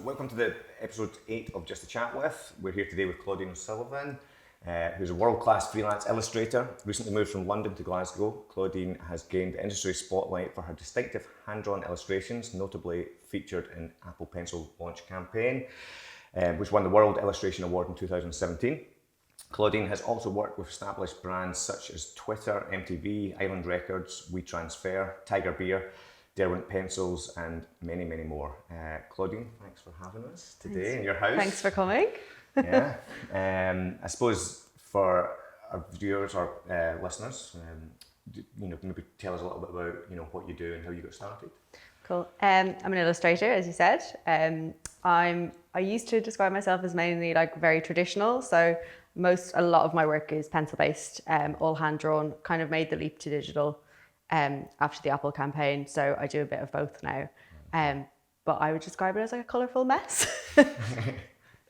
welcome to the episode 8 of Just a Chat With. We're here today with Claudine O'Sullivan, who's a world-class freelance illustrator. Recently moved from London to Glasgow, Claudine has gained the industry spotlight for her distinctive hand-drawn illustrations, notably featured in Apple Pencil launch campaign, which won the World Illustration Award in 2017. Claudine has also worked with established brands such as Twitter, MTV, Island Records, WeTransfer, Tiger Beer, Derwent Pencils, and many, many more. Claudine, thanks for having us today in your house. Thanks for coming. Yeah. I suppose for our viewers or listeners, maybe tell us a little bit about what you do and how you got started. Cool. I'm an illustrator, as you said. I used to describe myself as mainly very traditional. So a lot of my work is pencil based, all hand drawn. Kind of made the leap to digital after the Apple campaign. So I do a bit of both now. But I would describe it as like a colourful mess. But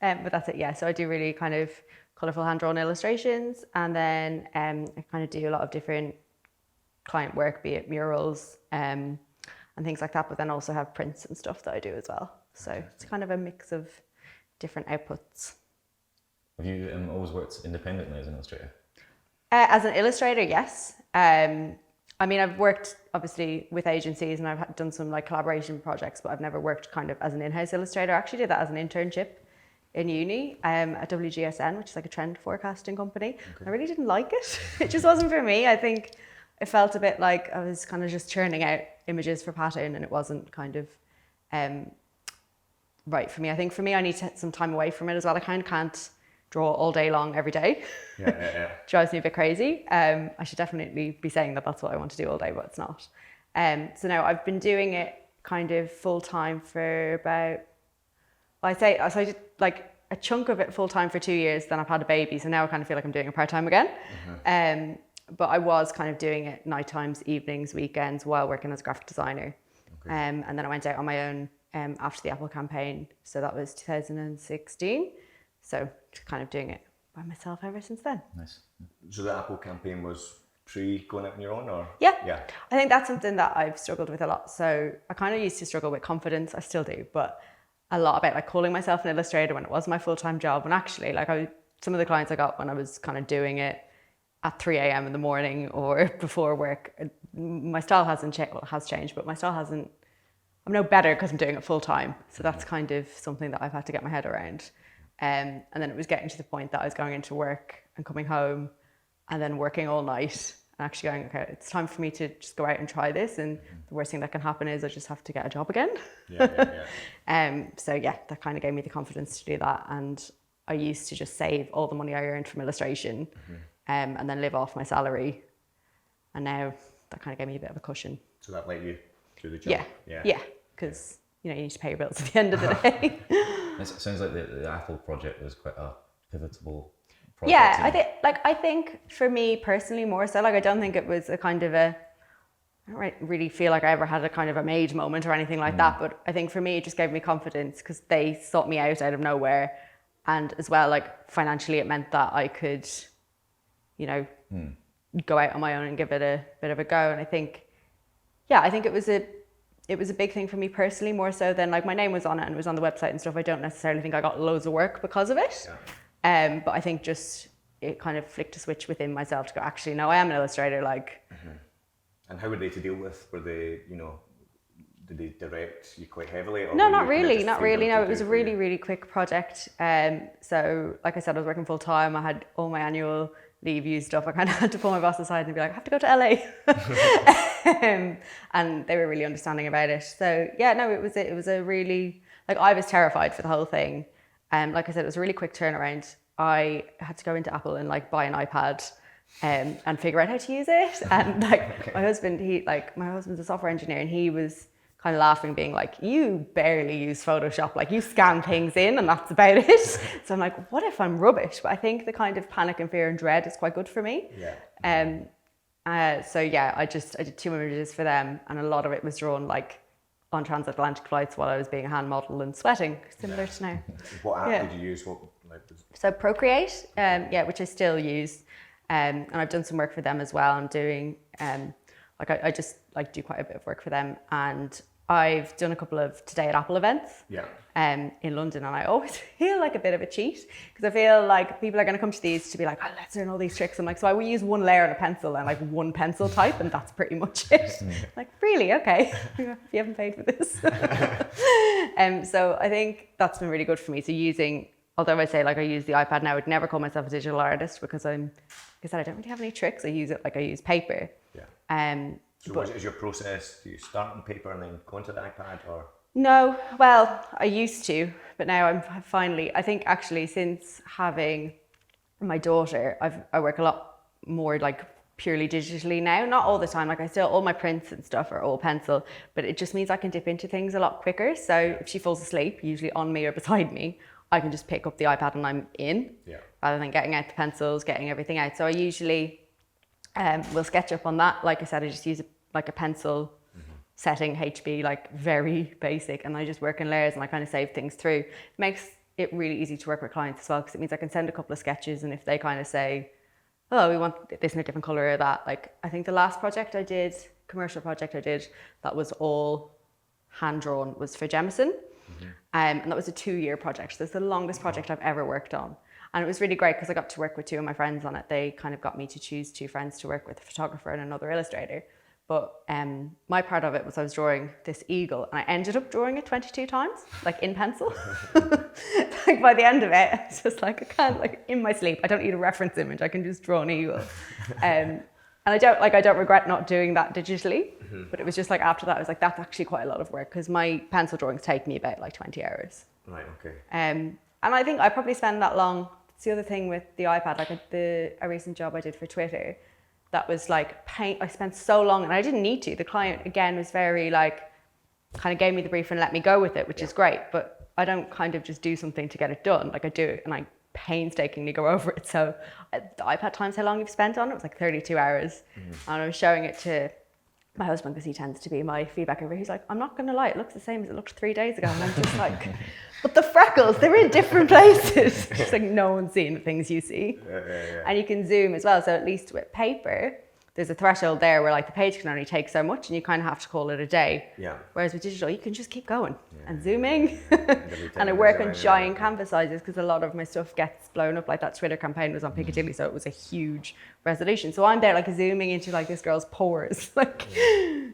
that's it, yeah. So I do really kind of colourful hand-drawn illustrations, and then I kind of do a lot of different client work, be it murals and things like that, but then also have prints and stuff that I do as well. So it's kind of a mix of different outputs. Have you always worked independently as an illustrator? As an illustrator, yes. I've worked obviously with agencies and I've done some collaboration projects, but I've never worked kind of as an in-house illustrator. I actually did that as an internship in uni at WGSN, which is like a trend forecasting company. Okay. I really didn't like it. It just wasn't for me. I think it felt a bit like I was kind of just churning out images for pattern, and it wasn't kind of right for me. I think for me, I need some time away from it as well. I kind of can't draw all day long every day. Yeah. Drives me a bit crazy. I should definitely be saying that that's what I want to do all day, but it's not. So now I've been doing it kind of full time for about, I did like a chunk of it full time for 2 years, then I've had a baby, so now I kind of feel like I'm doing it part time again. But I was kind of doing it night times, evenings, weekends while working as a graphic designer. Okay. And then I went out on my own after the Apple campaign, so that was 2016. So just kind of doing it by myself ever since then. Nice. So the Apple campaign was pre-going out on your own, or? Yeah. I think that's something that I've struggled with a lot. So I kind of used to struggle with confidence. I still do, but a lot about calling myself an illustrator when it was my full-time job. And actually some of the clients I got when I was kind of doing it at 3 a.m. in the morning or before work, my style hasn't changed. Well, it has changed, but my style hasn't. I'm no better because I'm doing it full-time. So that's kind of something that I've had to get my head around. And then it was getting to the point that I was going into work and coming home and then working all night and actually going, okay, it's time for me to just go out and try this. And the worst thing that can happen is I just have to get a job again. So that kind of gave me the confidence to do that. And I used to just save all the money I earned from illustration and then live off my salary. And now that kind of gave me a bit of a cushion. So that let you do the job? Yeah, because you need to pay your bills at the end of the day. It sounds like the Apple project was quite a pivotal project. Yeah, I think for me personally more so, I don't think it was a kind of I don't really feel like I ever had a kind of a made moment or anything like that, but I think for me it just gave me confidence because they sought me out of nowhere, and as well financially it meant that I could go out on my own and give it a bit of a go. And I think it was a big thing for me personally, more so than my name was on it and it was on the website and stuff. I don't necessarily think I got loads of work because of it. Yeah. But I think just it kind of flicked a switch within myself to go, actually, no, I am an illustrator. And how were they to deal with? Were they, did they direct you quite heavily? Or no, not really. No, it was a really, really quick project. So like I said, I was working full time. I had all my annual leave used up. I kind of had to pull my boss aside and be like, I have to go to LA. And they were really understanding about it. So it was a really, I was terrified for the whole thing. Like I said, it was a really quick turnaround. I had to go into Apple and buy an iPad and figure out how to use it. And my husband, my husband's a software engineer, and he was kind of laughing, being like, you barely use Photoshop, you scan things in and that's about it. So I'm like, what if I'm rubbish? But I think the kind of panic and fear and dread is quite good for me. I did 2 images for them, and a lot of it was drawn on transatlantic flights while I was being a hand model and sweating, similar to now. What app did you use? So Procreate, which I still use, and I've done some work for them as well. I'm doing I just do quite a bit of work for them, and I've done a couple of Today at Apple events. Yeah. In London, and I always feel like a bit of a cheat because I feel like people are going to come to these to be like, oh, let's learn all these tricks. I'm like, so I will use one layer and a pencil and like one pencil type, and that's pretty much it. Like, really? Okay. If you haven't paid for this. So I think that's been really good for me. So although I say like I use the iPad now, I would never call myself a digital artist because I don't really have any tricks. I use paper. Yeah. So what is your process? Do you start on paper and then go into the iPad, or? No, well, I used to, but now I'm finally, I think actually since having my daughter, I work a lot more like purely digitally now. Not all the time, like all my prints and stuff are all pencil, but it just means I can dip into things a lot quicker. So if she falls asleep, usually on me or beside me, I can just pick up the iPad and I'm in, rather than getting out the pencils, getting everything out. So I usually will sketch up on that. Like I said, I just use like a pencil setting, HB, like very basic, and I just work in layers and I kind of save things through. It makes it really easy to work with clients as well, because it means I can send a couple of sketches, and if they kind of say, oh, we want this in a different color or that, like I think the last commercial project I did that was all hand drawn was for Jemison, and that was a 2-year project. That's the longest project I've ever worked on. And it was really great because I got to work with 2 of my friends on it. They kind of got me to choose 2 friends to work with, a photographer and another illustrator. But my part of it was I was drawing this eagle, and I ended up drawing it 22 times, like in pencil. Like by the end of it, it's just like I can't, like in my sleep, I don't need a reference image. I can just draw an eagle. And I don't regret not doing that digitally. But it was just like after that, I was like, that's actually quite a lot of work because my pencil drawings take me about like 20 hours. Right. Okay. And I think I probably spend that long. It's the other thing with the iPad, like a recent job I did for Twitter. That was like I spent so long, and I didn't need to. The client again was very like, kind of gave me the brief and let me go with it, which is great. But I don't kind of just do something to get it done. Like I do it and I painstakingly go over it. So the iPad times how long you've spent on it was like 32 hours. And I was showing it to my husband because he tends to be my feedback giver. He's like, I'm not going to lie, it looks the same as it looked 3 days ago. And I'm just like, but the freckles, they're in different places. It's like no one's seeing the things you see. And you can zoom as well. So at least with paper, there's a threshold there where like the page can only take so much and you kind of have to call it a day. Whereas with digital, you can just keep going and zooming. And I work on giant canvas sizes because a lot of my stuff gets blown up. Like that Twitter campaign was on Piccadilly, so it was a huge resolution. So I'm there like zooming into like this girl's pores, like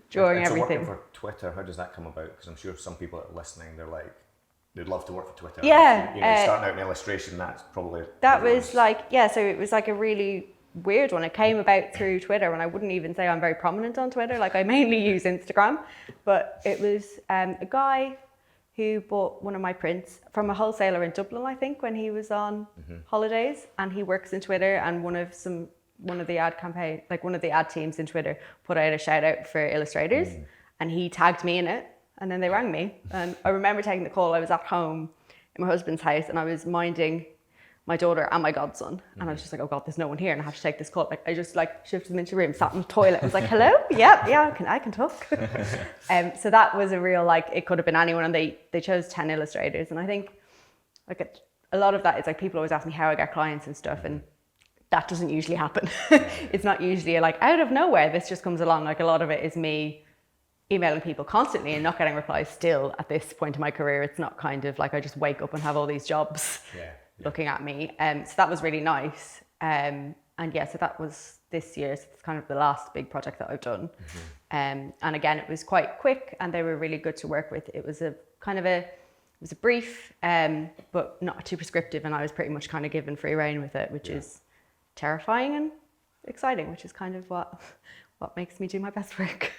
drawing everything. So working for Twitter, how does that come about? Because I'm sure some people that are listening, they're like, they'd love to work for Twitter. Yeah. Starting out in illustration, that's probably... So it was like a really weird one. It came about through Twitter, and I wouldn't even say I'm very prominent on Twitter. Like I mainly use Instagram, but it was a guy who bought one of my prints from a wholesaler in Dublin, I think, when he was on holidays, and he works in Twitter, and one of the ad teams in Twitter put out a shout out for illustrators, and he tagged me in it, and then they rang me, and I remember taking the call. I was at home in my husband's house, and I was minding my daughter and my godson, and I was just like, oh god, there's no one here, and I have to take this call. Like I just like shifted them into the room, sat in the toilet, I was like, hello, yeah, I can talk. So that was a real, like, it could have been anyone, and they chose 10 illustrators, and I think like a lot of that is like people always ask me how I get clients and stuff, and that doesn't usually happen. It's not usually like out of nowhere this just comes along. Like a lot of it is me emailing people constantly and not getting replies still at this point in my career. It's not kind of like I just wake up and have all these jobs looking at me. So that was really nice. And so that was this year. So it's kind of the last big project that I've done. And again, it was quite quick and they were really good to work with. It was a brief, but not too prescriptive. And I was pretty much kind of given free rein with it, which is terrifying and exciting, which is kind of what makes me do my best work.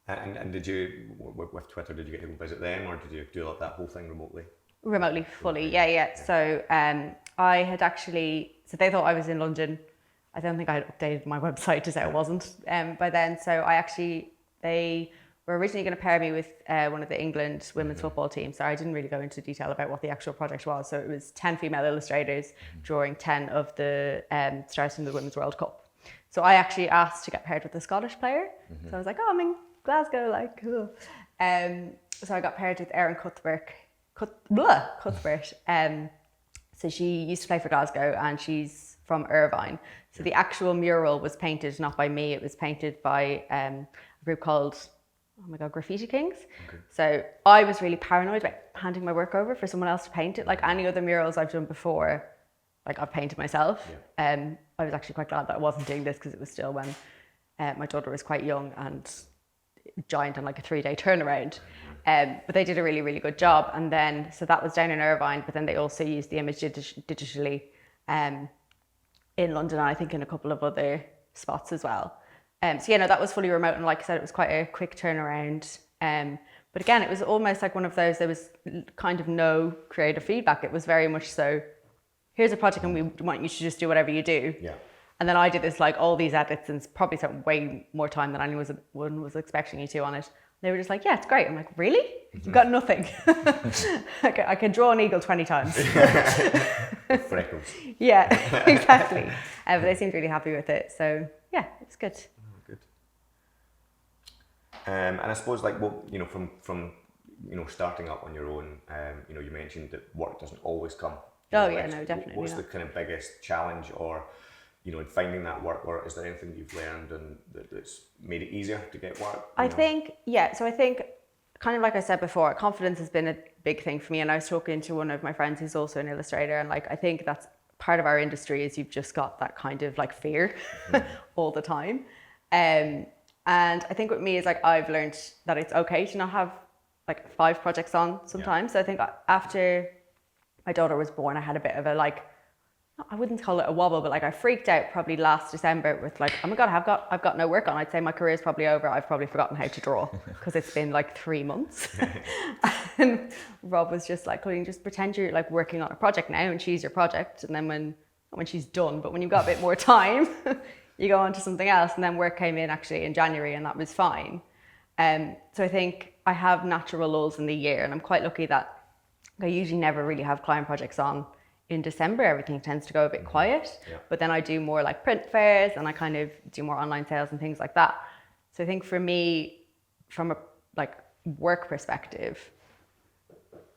And did you, with Twitter, did you get to visit them, or did you do that whole thing remotely? Remotely, fully, yeah. So I had actually, so they thought I was in London. I don't think I had updated my website to say I wasn't by then. So they were originally going to pair me with one of the England women's football teams. So I didn't really go into detail about what the actual project was. So it was 10 female illustrators drawing 10 of the stars from the Women's World Cup. So I actually asked to get paired with a Scottish player. So I was like, oh, I'm in Glasgow, like, cool. So I got paired with Erin Cuthbert. So she used to play for Glasgow and she's from Irvine. So the actual mural was painted not by me, it was painted by a group called oh my God, Graffiti Kings. Okay. So I was really paranoid about handing my work over for someone else to paint it. Like any other murals I've done before, like I've painted myself. Yeah. I was actually quite glad that I wasn't doing this because it was still when my daughter was quite young and giant and like a 3-day turnaround. But they did a really, really good job. And then, so that was down in Irvine, but then they also used the image digitally in London, and I think in a couple of other spots as well. So yeah, no, that was fully remote, and like I said, it was quite a quick turnaround. But again, it was almost like one of those, there was kind of no creative feedback. It was very much so, here's a project and we want you to just do whatever you do. Yeah. And then I did this, like all these edits, and probably spent way more time than anyone was expecting you to on it. They were just like, yeah, it's great. I'm like, really? You've got nothing. I can draw an eagle 20 times. Freckles. Yeah, exactly. But they seemed really happy with it. So yeah, it was good. Good. And I suppose, like, well, you know, from starting up on your own, you know, you mentioned that work doesn't always come. Oh yeah, no, definitely. What's the kind of biggest challenge, or you know, in finding that work, or is there anything you've learned and that's made it easier to get work? I think kind of like I said before, confidence has been a big thing for me. And I was talking to one of my friends who's also an illustrator, and like I think that's part of our industry, is you've just got that kind of like fear all the time. And I think with me is like I've learned that it's okay to not have like 5 projects on sometimes. Yeah. So I think after my daughter was born, I had a bit of a like, I wouldn't call it a wobble, but like I freaked out probably last December with like, oh my God, I've got no work on. I'd say my career's probably over. I've probably forgotten how to draw because it's been like 3 months. And Rob was just like, Claudine, just pretend you're like working on a project now and she's your project. And then when she's done, but when you've got a bit more time, you go on to something else. And then work came in actually in January, and that was fine. So I think I have natural lulls in the year, and I'm quite lucky that I usually never really have client projects on in December. Everything tends to go a bit quiet, but then I do more like print fairs, and I kind of do more online sales and things like that. So I think for me, from a like work perspective,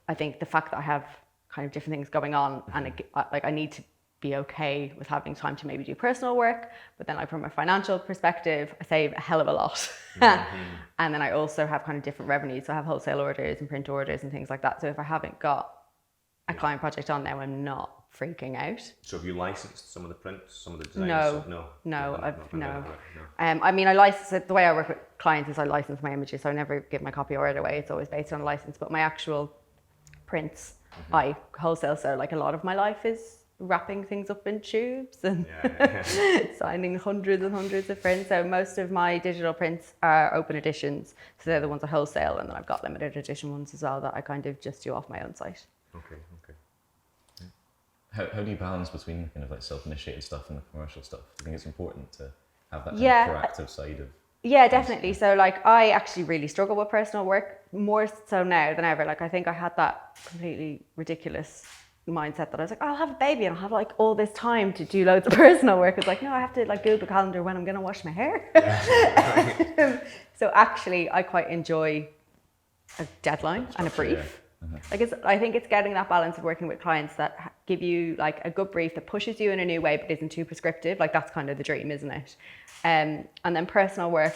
I think the fact that I have kind of different things going on, and I need to be okay with having time to maybe do personal work, but then like from a financial perspective, I save a hell of a lot. And then I also have kind of different revenues. So I have wholesale orders and print orders and things like that. So if I haven't got a client project on now, I'm not freaking out. So have you licensed some of the prints, some of the designs? No. I mean, I license it. The way I work with clients is I license my images, so I never give my copy order away. It's always based on a license. But my actual prints, I wholesale. So like a lot of my life is wrapping things up in tubes and signing hundreds and hundreds of prints. So most of my digital prints are open editions. So they're the ones I wholesale, and then I've got limited edition ones as well that I kind of just do off my own site. Okay. How do you balance between kind of like self-initiated stuff and the commercial stuff? Do you think it's important to have that kind of proactive side of? Yeah, definitely. So like I actually really struggle with personal work, more so now than ever. Like I think I had that completely ridiculous mindset that I was like, I'll have a baby and I'll have like all this time to do loads of personal work. It's like, no, I have to like Google Calendar when I'm going to wash my hair. So actually I quite enjoy a deadline and a brief. Like I think it's getting that balance of working with clients that give you like a good brief that pushes you in a new way but isn't too prescriptive. Like that's kind of the dream, isn't it? And then personal work.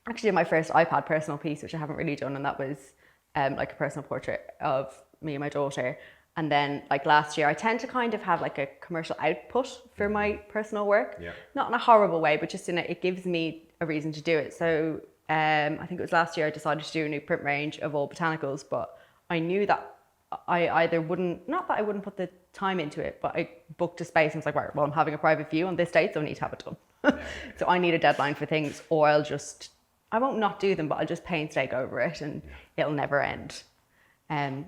Actually did my first iPad personal piece, which I haven't really done, and that was like a personal portrait of me and my daughter. And then like last year, I tend to kind of have like a commercial output for my personal work. Not in a horrible way, but just in it gives me a reason to do it. So I think it was last year I decided to do a new print range of all botanicals, but I knew that I either wouldn't, not that I wouldn't put the time into it, but I booked a space and was like, right, well, I'm having a private view on this date, so I need to have it done. So I need a deadline for things, or I won't not do them, but I'll just painstaking over it and it'll never end.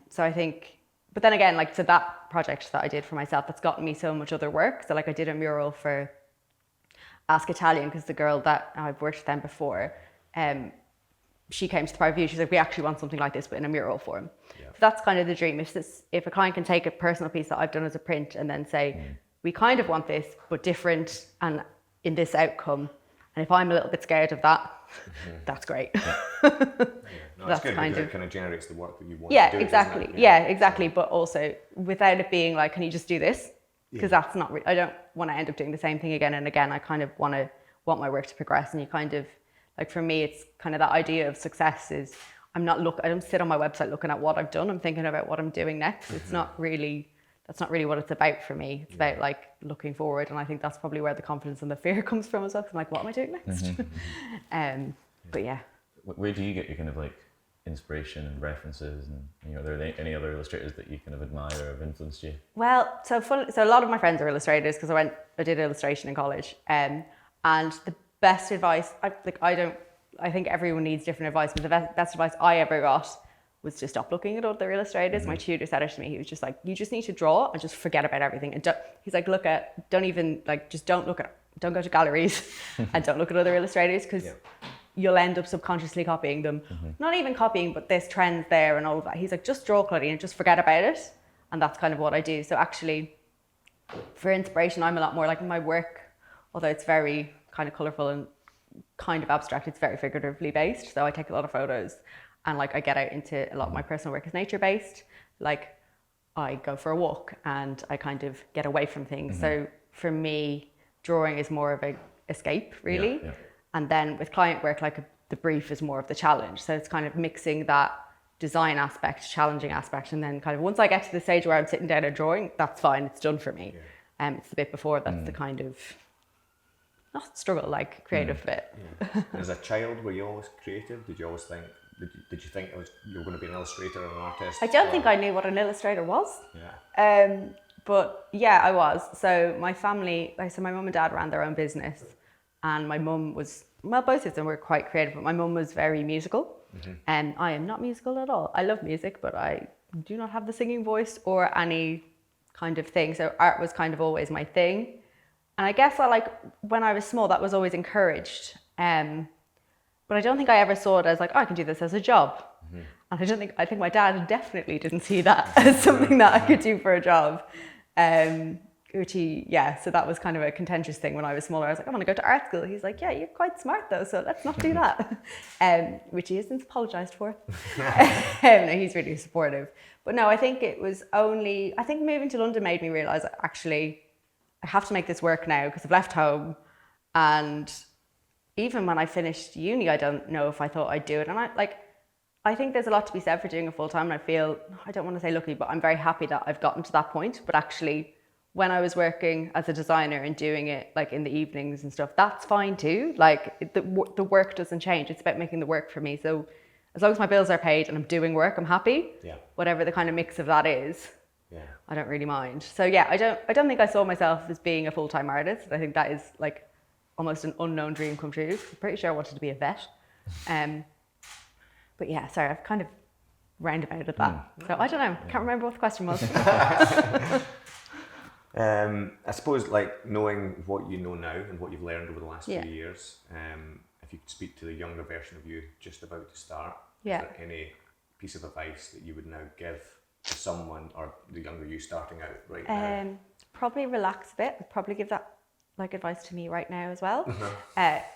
So I think, but then again, like, so that project that I did for myself, that's gotten me so much other work. So like I did a mural for Ask Italian, because the girl that I've worked with them before, she came to the private view. She's like, we actually want something like this, but in a mural form. So that's kind of the dream. If a client can take a personal piece that I've done as a print and then say, we kind of want this, but different and in this outcome. And if I'm a little bit scared of that, that's great. No, that's good, because it kind of generates the work that you want to do. Exactly. Exactly. But also without it being like, can you just do this? Because that's not, I don't want to end up doing the same thing again and again. I kind of want my work to progress, and you kind of Like for me, it's kind of that idea of success is I don't sit on my website looking at what I've done. I'm thinking about what I'm doing next. It's not really, that's not really what it's about for me. It's about like looking forward. And I think that's probably where the confidence and the fear comes from as well. 'Cause I'm like, what am I doing next? But yeah. Where do you get your kind of like inspiration and references, and are there any other illustrators that you kind of admire or have influenced you? Well, so a lot of my friends are illustrators because I did illustration in college. And the best advice, I think everyone needs different advice, but the best advice I ever got was to stop looking at other illustrators. My tutor said it to me. He was just like, you just need to draw and just forget about everything. And he's like, don't go to galleries and don't look at other illustrators because you'll end up subconsciously copying them. Not even copying, but there's trends there and all of that. He's like, just draw, Claudine, and just forget about it. And that's kind of what I do. So actually, for inspiration, I'm a lot more like my work, although it's very kind of colourful and kind of abstract, it's very figuratively based. So I take a lot of photos and like I get out into a lot of my personal work is nature based. Like I go for a walk and I kind of get away from things. So for me, drawing is more of a escape really. And then with client work, like the brief is more of the challenge. So it's kind of mixing that design aspect, challenging aspect. And then kind of once I get to the stage where I'm sitting down and drawing, that's fine, it's done for me. It's the bit before that's the kind of, not struggle, like creative bit. As a child, were you always creative? Did you always think, did you think you were going to be an illustrator or an artist? I don't think I knew what an illustrator was. But yeah, I was. So my family, so my mum and dad ran their own business. And my mum was, well, both of them were quite creative, but my mum was very musical. And I am not musical at all. I love music, but I do not have the singing voice or any kind of thing. So art was kind of always my thing. And I guess when I was small, that was always encouraged. But I don't think I ever saw it as like, oh, I can do this as a job. And I think my dad definitely didn't see that as something that I could do for a job. So that was kind of a contentious thing when I was smaller. I was like, I want to go to art school. He's like, yeah, you're quite smart though, so let's not do that. Which he has since apologized for. No, he's really supportive. But no, I think moving to London made me realize actually I have to make this work now because I've left home. And even when I finished uni, I don't know if I thought I'd do it. And I think there's a lot to be said for doing it full time. And I don't want to say lucky, but I'm very happy that I've gotten to that point. But actually, when I was working as a designer and doing it like in the evenings and stuff, that's fine too. Like the work doesn't change. It's about making the work for me. So as long as my bills are paid and I'm doing work, I'm happy. Whatever the kind of mix of that is, I don't really mind. So yeah, I don't think I saw myself as being a full-time artist. I think that is like almost an unknown dream come true. I'm pretty sure I wanted to be a vet. But yeah, sorry, I've kind of roundabouted that. So I don't know. Can't remember what the question was. I suppose like knowing what you know now and what you've learned over the last few years, if you could speak to the younger version of you just about to start, is there any piece of advice that you would now give to someone or the younger you starting out right now? Probably relax a bit. I'd probably give that like advice to me right now as well.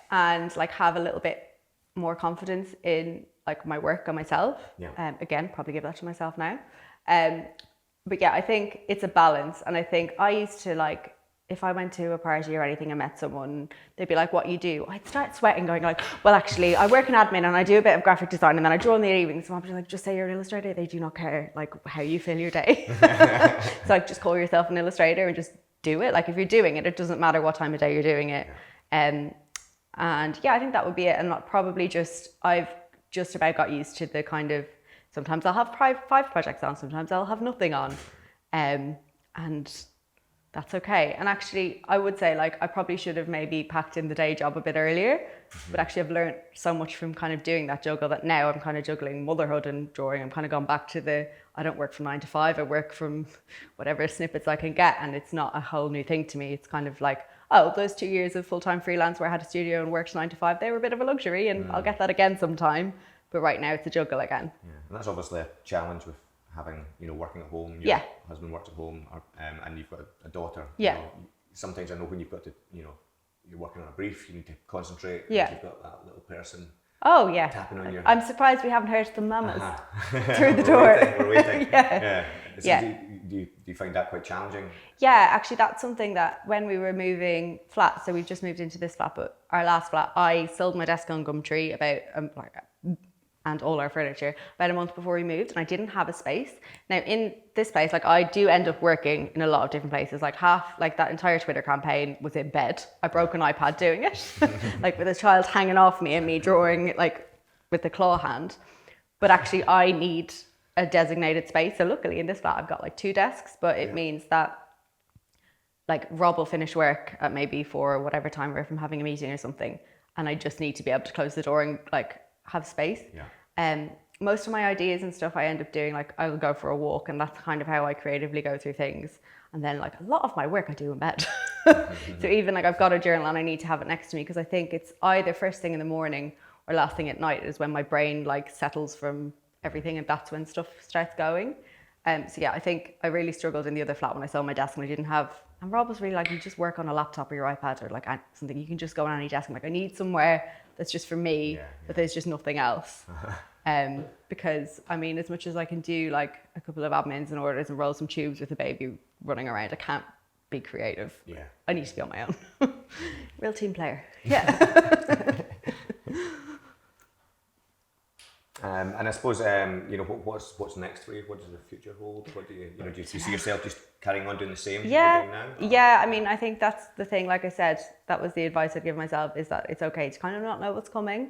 And like have a little bit more confidence in like my work and myself. Again, probably give that to myself now. But yeah, I think it's a balance. And I think I used to like, if I went to a party or anything and met someone, they'd be like, what you do? I'd start sweating going like, well, actually, I work in admin and I do a bit of graphic design and then I draw in the evenings. So I'm just like, just say you're an illustrator. They do not care like how you fill your day. So like just call yourself an illustrator and just do it. Like if you're doing it, it doesn't matter what time of day you're doing it. And yeah, I think that would be it. And I've just about got used to the kind of, sometimes I'll have 5 projects on, sometimes I'll have nothing on. And that's okay. And actually, I would say like I probably should have maybe packed in the day job a bit earlier, but actually I've learned so much from kind of doing that juggle that now I'm kind of juggling motherhood and drawing. I'm kind of gone back to I don't work from 9 to 5, I work from whatever snippets I can get, and it's not a whole new thing to me. It's kind of like, oh, those 2 years of full-time freelance where I had a studio and worked 9 to 5, they were a bit of a luxury and I'll get that again sometime. But right now it's a juggle again. And that's obviously a challenge with having, working at home, your husband works at home, and you've got a daughter. Sometimes I know when you've got to, you're working on a brief, you need to concentrate. You've got that little person. Oh yeah. Tapping on your. I'm surprised we haven't heard the mamas through the door. We're waiting. So do you find that quite challenging? Yeah, actually that's something that when we were moving flat, so we've just moved into this flat, but our last flat, I sold my desk on Gumtree about and all our furniture about a month before we moved, and I didn't have a space. Now in this place, like I do end up working in a lot of different places. Like that entire Twitter campaign was in bed. I broke an iPad doing it, like with a child hanging off me and me drawing like with the claw hand. But actually I need a designated space. So luckily in this flat I've got like 2 desks, but it means that like Rob will finish work at maybe 4 or whatever time we're from having a meeting or something, and I just need to be able to close the door and like have space. Most of my ideas and stuff I end up doing, like I'll go for a walk, and that's kind of how I creatively go through things. And then like a lot of my work I do in bed. So even like I've got a journal and I need to have it next to me, because I think it's either first thing in the morning or last thing at night is when my brain like settles from everything, and that's when stuff starts going. So yeah, I think I really struggled in the other flat when I sold my desk and I didn't have, and Rob was really like, you just work on a laptop or your iPad or like something, you can just go on any desk. I'm like, I need somewhere that's just for me, but there's just nothing else. Because I mean, as much as I can do like a couple of admins and orders and roll some tubes with a baby running around, I can't be creative. I need to be on my own. Real team player. And I suppose what's next for you? What does the future hold? What do you see yourself just carrying on doing the same as you're doing now? Yeah, I mean, I think that's the thing. Like I said, that was the advice I'd give myself, is that it's okay to kind of not know what's coming.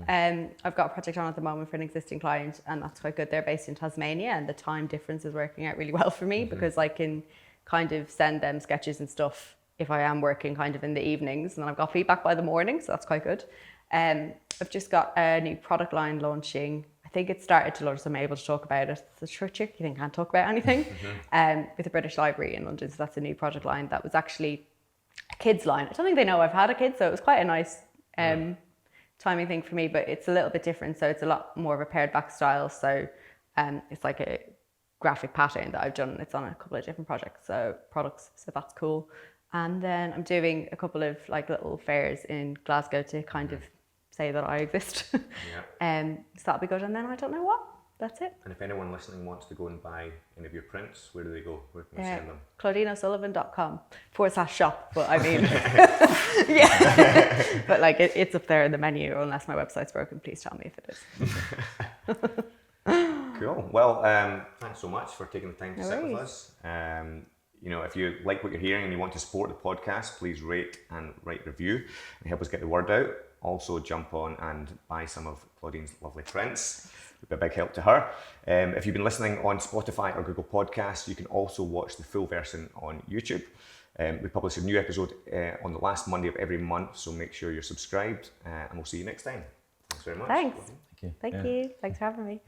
I've got a project on at the moment for an existing client, and that's quite good. They're based in Tasmania, and the time difference is working out really well for me, because I can kind of send them sketches and stuff if I am working kind of in the evenings, and then I've got feedback by the morning, so that's quite good. I've just got a new product line launching. I think it started to launch, so I'm able to talk about it. It's a trick, you can't talk about anything. With the British Library in London, so that's a new product line that was actually a kids line. I don't think they know I've had a kid, so it was quite a nice timing thing for me, but it's a little bit different. So it's a lot more of a pared back style. So it's like a graphic pattern that I've done. It's on a couple of different products, so that's cool. And then I'm doing a couple of like little fairs in Glasgow to kind of say that I exist. So that'll be good. And then I don't know what. That's it. And if anyone listening wants to go and buy any of your prints, where do they go? Where can we send them? ClaudineO'Sullivan.com/shop. But I mean, but like it's up there in the menu, unless my website's broken. Please tell me if it is. Cool. Well, thanks so much for taking the time to sit with us. If you like what you're hearing and you want to support the podcast, please rate and write a review and help us get the word out. Also jump on and buy some of Claudine's lovely prints. It'd be a big help to her. If you've been listening on Spotify or Google Podcasts, you can also watch the full version on YouTube. We publish a new episode on the last Monday of every month, so make sure you're subscribed, and we'll see you next time. Thanks very much. Thanks. Thank you. Thank you. Thanks for having me.